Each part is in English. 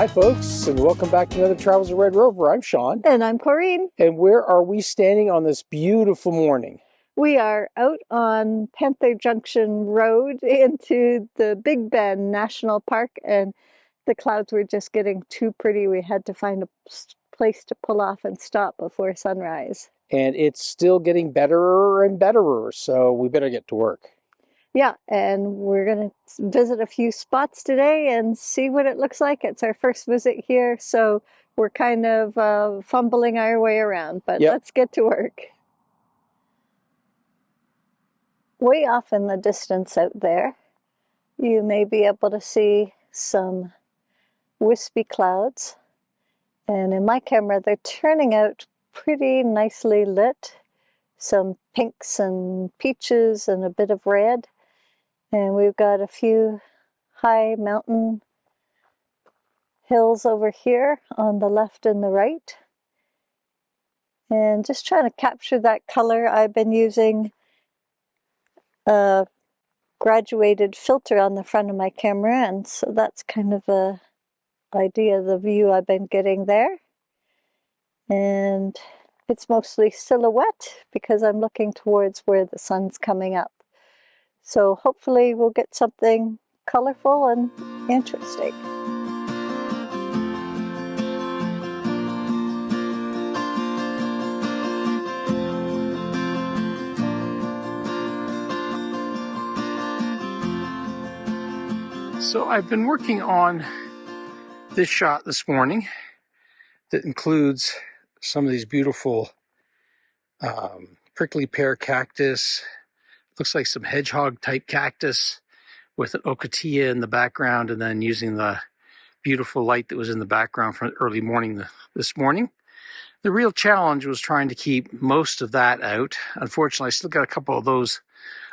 Hi folks, and welcome back to another Travels of Red Rover. I'm Shawn. And I'm Corinne. And where are we standing on this beautiful morning? We are out on Panther Junction Road into the Big Bend National Park, and the clouds were just getting too pretty. We had to find a place to pull off and stop before sunrise. And it's still getting better and betterer, so we better get to work. Yeah, and we're going to visit a few spots today and see what it looks like. It's our first visit here, so we're kind of fumbling our way around, but Let's get to work. Way off in the distance out there, you may be able to see some wispy clouds. And in my camera, they're turning out pretty nicely lit. Some pinks and peaches and a bit of red. And we've got a few high mountain hills over here on the left and the right. And just trying to capture that color, I've been using a graduated filter on the front of my camera, and so that's kind of a idea of the view I've been getting there. And it's mostly silhouette because I'm looking towards where the sun's coming up. So hopefully we'll get something colorful and interesting. So I've been working on this shot this morning that includes some of these beautiful prickly pear cactus. Looks like some hedgehog type cactus with an ocotillo in the background, and then using the beautiful light that was in the background from early morning this morning. The real challenge was trying to keep most of that out. Unfortunately, I still got a couple of those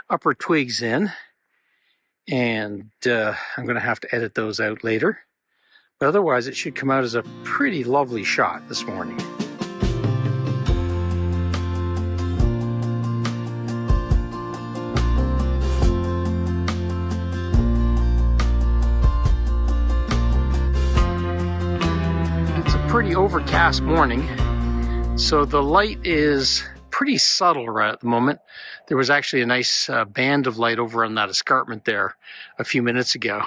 upper twigs in, and I'm going to have to edit those out later. But otherwise, it should come out as a pretty lovely shot this morning. Pretty overcast morning, so the light is pretty subtle right at the moment. There was actually a nice band of light over on that escarpment there a few minutes ago.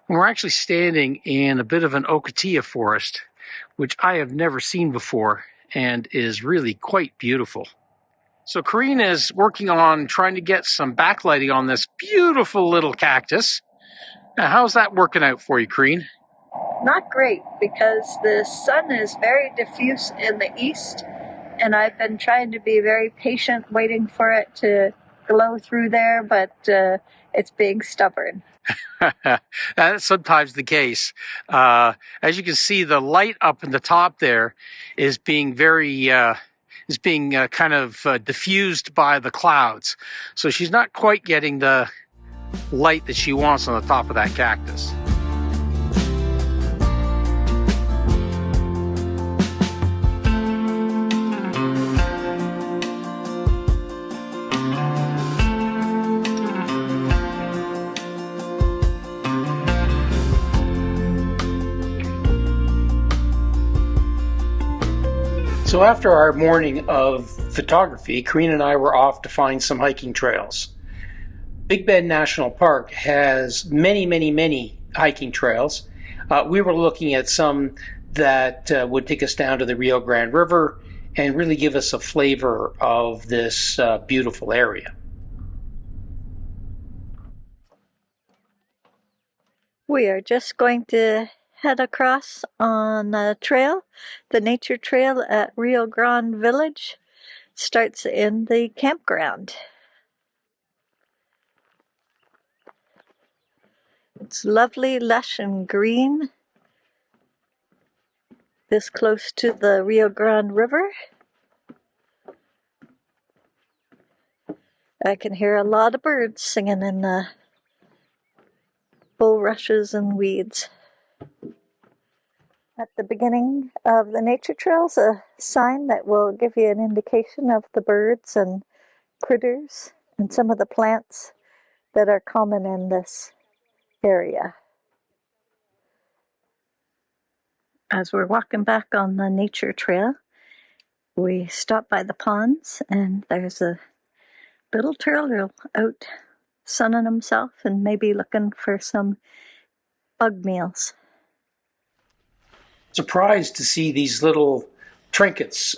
And we're actually standing in a bit of an ocotillo forest, which I have never seen before and is really quite beautiful. So Corinne is working on trying to get some backlighting on this beautiful little cactus. Now, how's that working out for you, Corinne? Not great, because the sun is very diffuse in the east, and I've been trying to be very patient, waiting for it to glow through there, but it's being stubborn. That's sometimes the case. As you can see, the light up in the top there is being kind of diffused by the clouds. So she's not quite getting the light that she wants on the top of that cactus. So after our morning of photography, Corinne and I were off to find some hiking trails. Big Bend National Park has many hiking trails. We were looking at some that would take us down to the Rio Grande River and really give us a flavor of this beautiful area. We are just going to head across on a trail. The nature trail at Rio Grande Village starts in the campground. It's lovely, lush, and green, this close to the Rio Grande River. I can hear a lot of birds singing in the bulrushes and weeds. At the beginning of the nature trails, a sign that will give you an indication of the birds and critters and some of the plants that are common in this area. As we're walking back on the nature trail, we stop by the ponds, and there's a little turtle out sunning himself and maybe looking for some bug meals. Surprised to see these little trinkets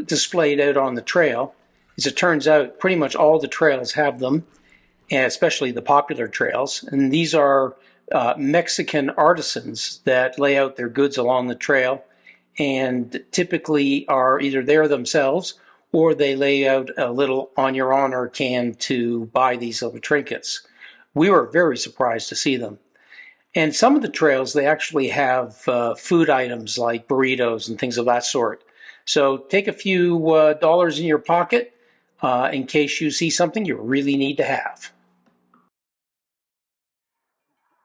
displayed out on the trail. As it turns out, pretty much all the trails have them, and especially the popular trails. And these are Mexican artisans that lay out their goods along the trail, and typically are either there themselves or they lay out a little on your honor can to buy these little trinkets. We were very surprised to see them. And some of the trails, they actually have food items like burritos and things of that sort. So take a few dollars in your pocket in case you see something you really need to have.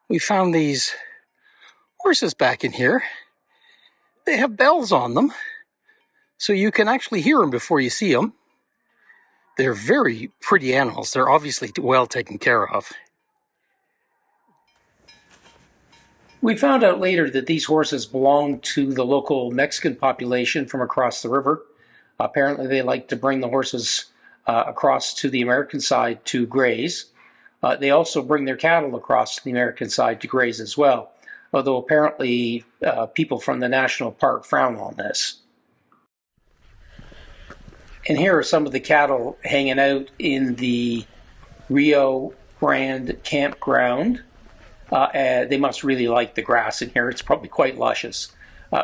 We found these horses back in here. They have bells on them, so you can actually hear them before you see them. They're very pretty animals. They're obviously well taken care of. We found out later that these horses belong to the local Mexican population from across the river. Apparently they like to bring the horses across to the American side to graze. They also bring their cattle across to the American side to graze as well, although apparently people from the national park frown on this. And here are some of the cattle hanging out in the Rio Grande campground. They must really like the grass in here. It's probably quite luscious.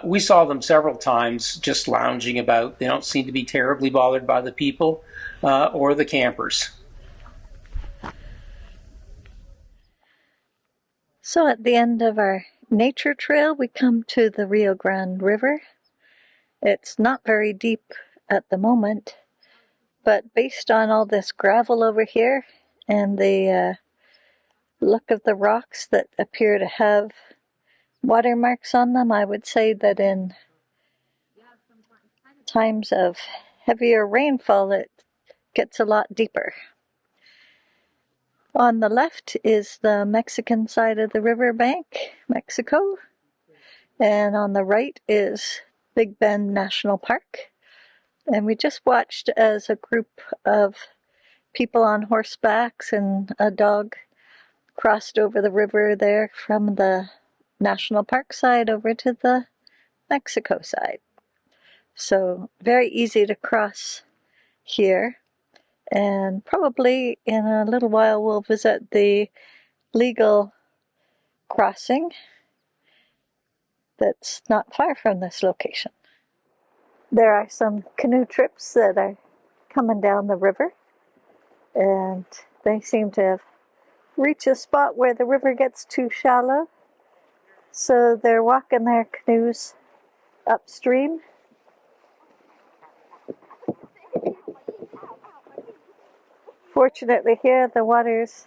We saw them several times just lounging about. They don't seem to be terribly bothered by the people or the campers. So at the end of our nature trail, we come to the Rio Grande River. It's not very deep at the moment, but based on all this gravel over here and the look of the rocks that appear to have watermarks on them, I would say that in times of heavier rainfall it gets a lot deeper. On the left is the Mexican side of the riverbank, Mexico, and on the right is Big Bend National Park. And we just watched as a group of people on horsebacks and a dog crossed over the river there from the National Park side over to the Mexico side. So very easy to cross here. And probably in a little while we'll visit the legal crossing that's not far from this location. There are some canoe trips that are coming down the river, and they seem to have reached a spot where the river gets too shallow, so they're walking their canoes upstream. Fortunately here the water's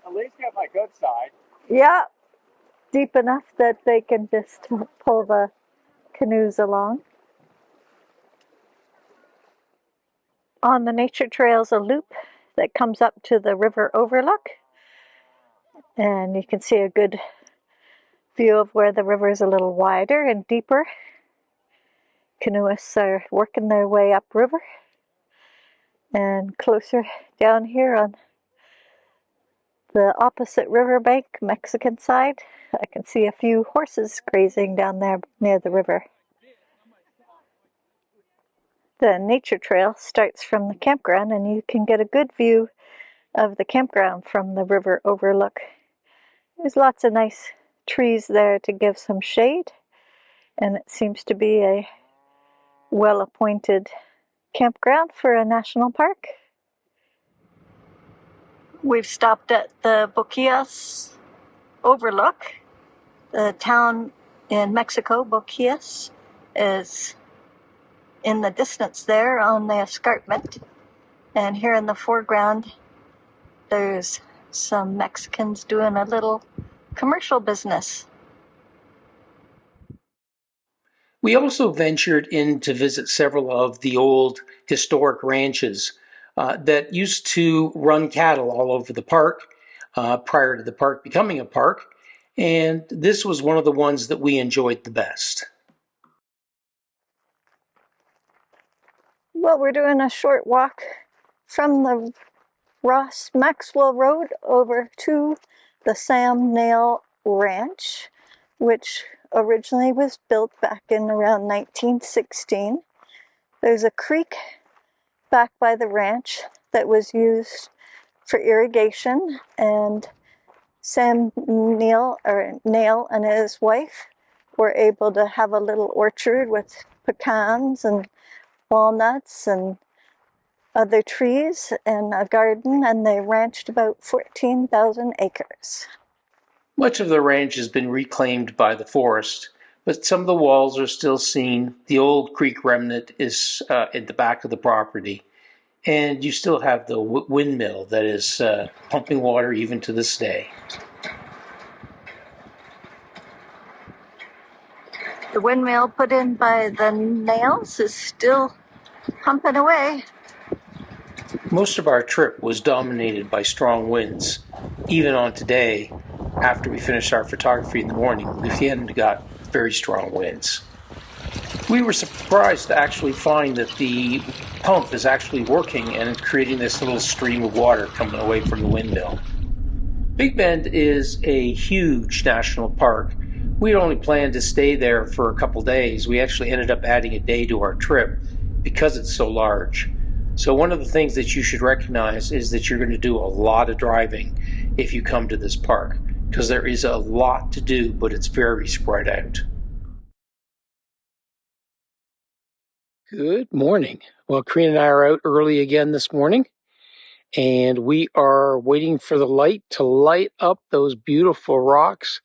at least got my good side. deep enough that they can just pull the canoes along. On the nature trail's a loop that comes up to the river overlook, and you can see a good view of where the river is a little wider and deeper. Canoeists are working their way upriver, and closer down here on the opposite riverbank, Mexican side, I can see a few horses grazing down there near the river. The nature trail starts from the campground, and you can get a good view of the campground from the river overlook. There's lots of nice trees there to give some shade, and it seems to be a well-appointed campground for a national park. We've stopped at the Boquillas overlook. The town in Mexico, Boquillas, is in the distance there on the escarpment. And here in the foreground, there's some Mexicans doing a little commercial business. We also ventured in to visit several of the old historic ranches that used to run cattle all over the park prior to the park becoming a park. And this was one of the ones that we enjoyed the best. Well, we're doing a short walk from the Ross Maxwell Road over to the Sam Nail Ranch, which originally was built back in around 1916. There's a creek back by the ranch that was used for irrigation, and Sam Nail and his wife were able to have a little orchard with pecans and walnuts and other trees and a garden, and they ranched about 14,000 acres. Much of the ranch has been reclaimed by the forest, but some of the walls are still seen. The old creek remnant is at the back of the property, and you still have the windmill that is pumping water even to this day. The windmill put in by the Nails is still pumping away. Most of our trip was dominated by strong winds. Even on today, after we finished our photography in the morning, we again got very strong winds. We were surprised to actually find that the pump is actually working and creating this little stream of water coming away from the windmill. Big Bend is a huge national park. We'd only planned to stay there for a couple days. We actually ended up adding a day to our trip because it's so large. So one of the things that you should recognize is that you're going to do a lot of driving if you come to this park, because there is a lot to do, but it's very spread out. Good morning. Well, Corinne and I are out early again this morning, and we are waiting for the light to light up those beautiful rocks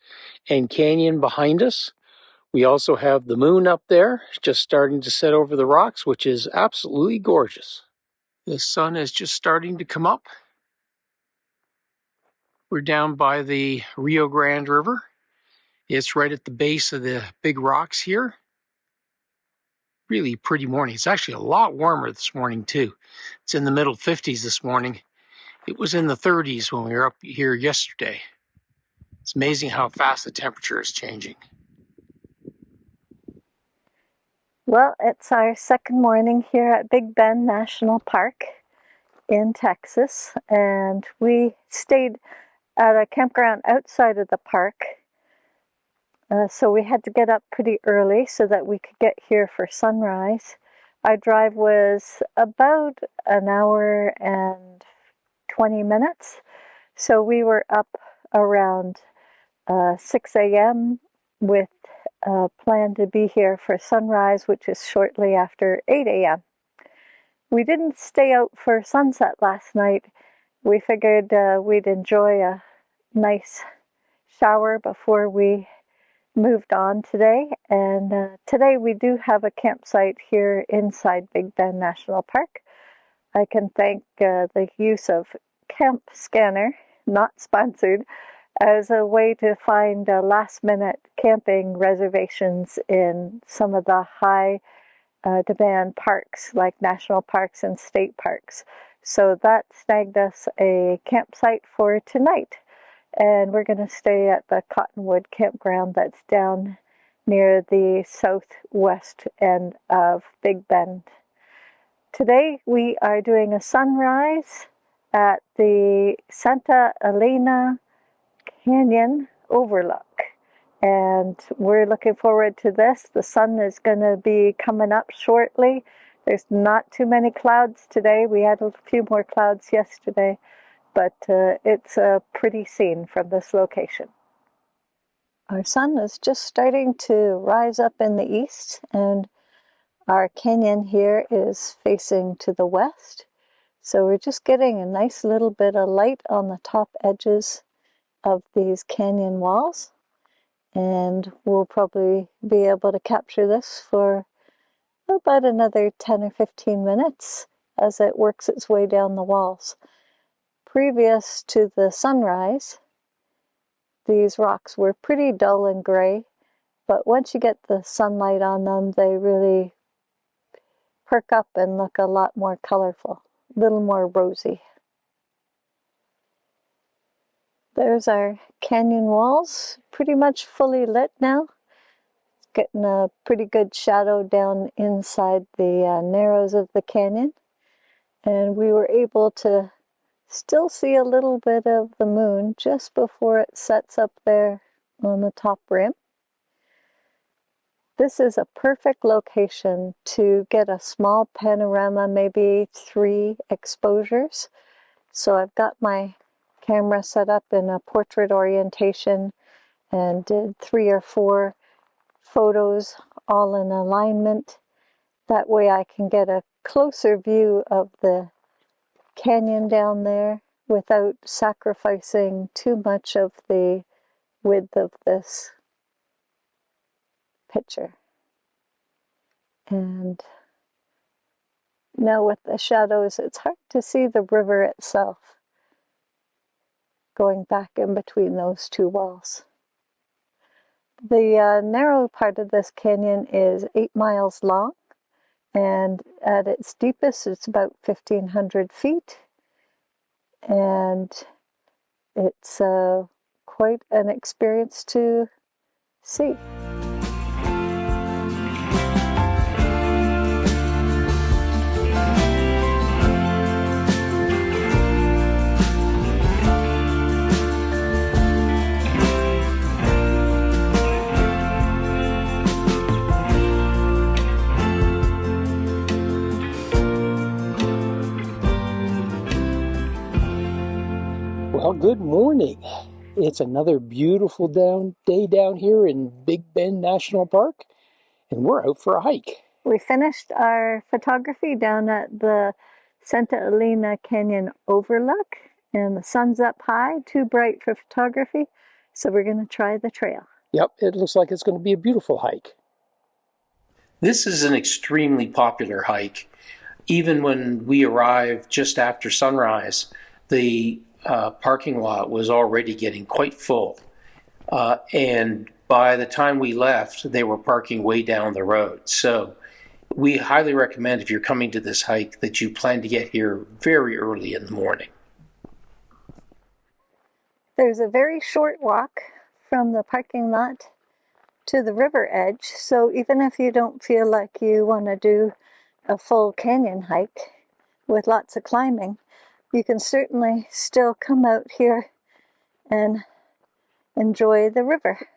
and canyon behind us. We also have the moon up there, just starting to set over the rocks, which is absolutely gorgeous. The sun is just starting to come up. We're down by the Rio Grande River. It's right at the base of the big rocks here. Really pretty morning. It's actually a lot warmer this morning too. It's in the middle 50s this morning. It was in the 30s when we were up here yesterday. It's amazing how fast the temperature is changing. Well, it's our second morning here at Big Bend National Park in Texas, and we stayed at a campground outside of the park. So we had to get up pretty early so that we could get here for sunrise. Our drive was about an hour and 20 minutes. So we were up around 6 a.m. with a plan to be here for sunrise, which is shortly after 8 a.m. We didn't stay out for sunset last night. We figured we'd enjoy a nice shower before we moved on today. And today we do have a campsite here inside Big Bend National Park. I can thank the use of Camp Scanner, not sponsored, as a way to find last-minute camping reservations in some of the high demand parks like national parks and state parks. So that snagged us a campsite for tonight. And we're going to stay at the Cottonwood Campground that's down near the southwest end of Big Bend. Today we are doing a sunrise at the Santa Elena Canyon Overlook. And we're looking forward to this. The sun is going to be coming up shortly. There's not too many clouds today. We had a few more clouds yesterday, but it's a pretty scene from this location. Our sun is just starting to rise up in the east, and our canyon here is facing to the west. So we're just getting a nice little bit of light on the top edges of these canyon walls. And we'll probably be able to capture this for about another 10 or 15 minutes as it works its way down the walls. Previous to the sunrise, these rocks were pretty dull and gray, but once you get the sunlight on them, they really perk up and look a lot more colorful, a little more rosy. There's our canyon walls, pretty much fully lit now. getting a pretty good shadow down inside the narrows of the canyon. And we were able to still see a little bit of the moon just before it sets up there on the top rim. This is a perfect location to get a small panorama, maybe 3 exposures. So I've got my camera set up in a portrait orientation and did 3 or 4 photos all in alignment. That way I can get a closer view of the canyon down there without sacrificing too much of the width of this picture. And now with the shadows, it's hard to see the river itself going back in between those 2 walls. The narrow part of this canyon is 8 miles long, and at its deepest it's about 1,500 feet, and it's quite an experience to see. Well, good morning. It's another beautiful day down here in Big Bend National Park, and we're out for a hike. We finished our photography down at the Santa Elena Canyon Overlook, and the sun's up high, too bright for photography, so we're going to try the trail. Yep, it looks like it's going to be a beautiful hike. This is an extremely popular hike. Even when we arrived just after sunrise, the parking lot was already getting quite full. And by the time we left, they were parking way down the road. So we highly recommend, if you're coming to this hike, that you plan to get here very early in the morning. There's a very short walk from the parking lot to the river edge, so even if you don't feel like you want to do a full canyon hike with lots of climbing, you can certainly still come out here and enjoy the river.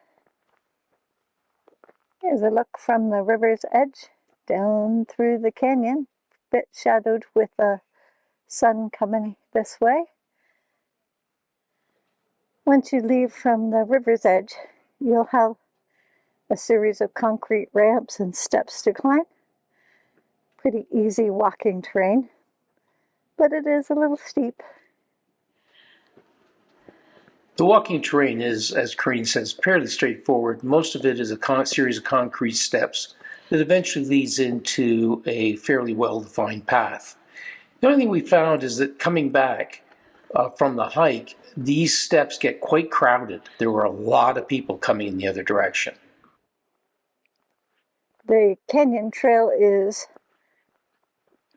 Here's a look from the river's edge down through the canyon, a bit shadowed with the sun coming this way. Once you leave from the river's edge, you'll have a series of concrete ramps and steps to climb. Pretty easy walking terrain, but it is a little steep. The walking terrain is, as Corinne says, fairly straightforward. Most of it is a series of concrete steps that eventually leads into a fairly well-defined path. The only thing we found is that coming back from the hike, these steps get quite crowded. There were a lot of people coming in the other direction. The canyon trail is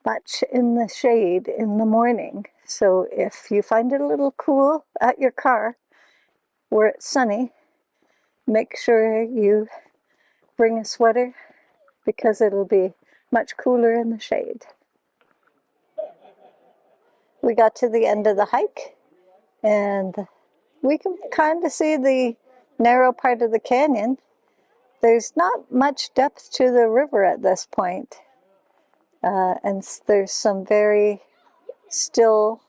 much in the shade in the morning, so if you find it a little cool at your car where it's sunny, make sure you bring a sweater because it'll be much cooler in the shade. We got to the end of the hike and we can kind of see the narrow part of the canyon. There's not much depth to the river at this point, and there's some very still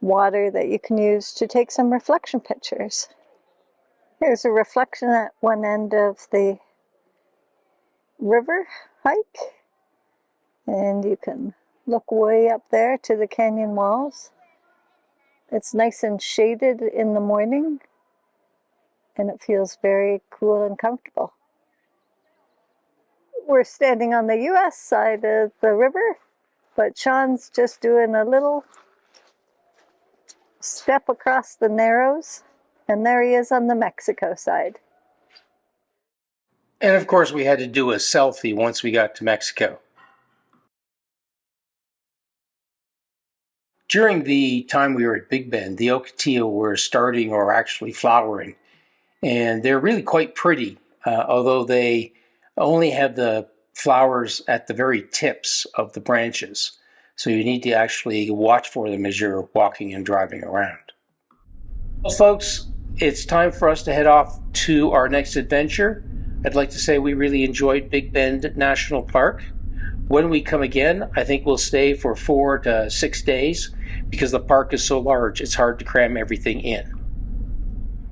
water that you can use to take some reflection pictures. Here's a reflection at one end of the river hike, and you can look way up there to the canyon walls. It's nice and shaded in the morning, and it feels very cool and comfortable. We're standing on the US side of the river, but Shawn's just doing a little step across the narrows, and there he is on the Mexico side. And of course, we had to do a selfie once we got to Mexico. During the time we were at Big Bend, the ocotillo were starting or actually flowering, and they're really quite pretty, although they only have the flowers at the very tips of the branches. So you need to actually watch for them as you're walking and driving around. Well, folks, it's time for us to head off to our next adventure. I'd like to say we really enjoyed Big Bend National Park. When we come again, I think we'll stay for 4 to 6 days because the park is so large, it's hard to cram everything in.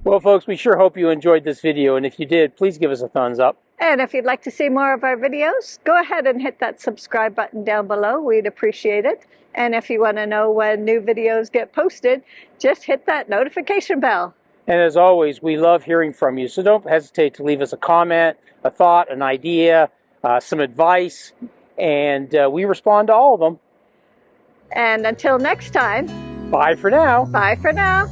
Well, folks, we sure hope you enjoyed this video, and if you did, please give us a thumbs up. And if you'd like to see more of our videos, go ahead and hit that subscribe button down below. We'd appreciate it. And if you want to know when new videos get posted, just hit that notification bell. And as always, we love hearing from you, so don't hesitate to leave us a comment, a thought, an idea, some advice, and we respond to all of them. And until next time, bye for now. Bye for now.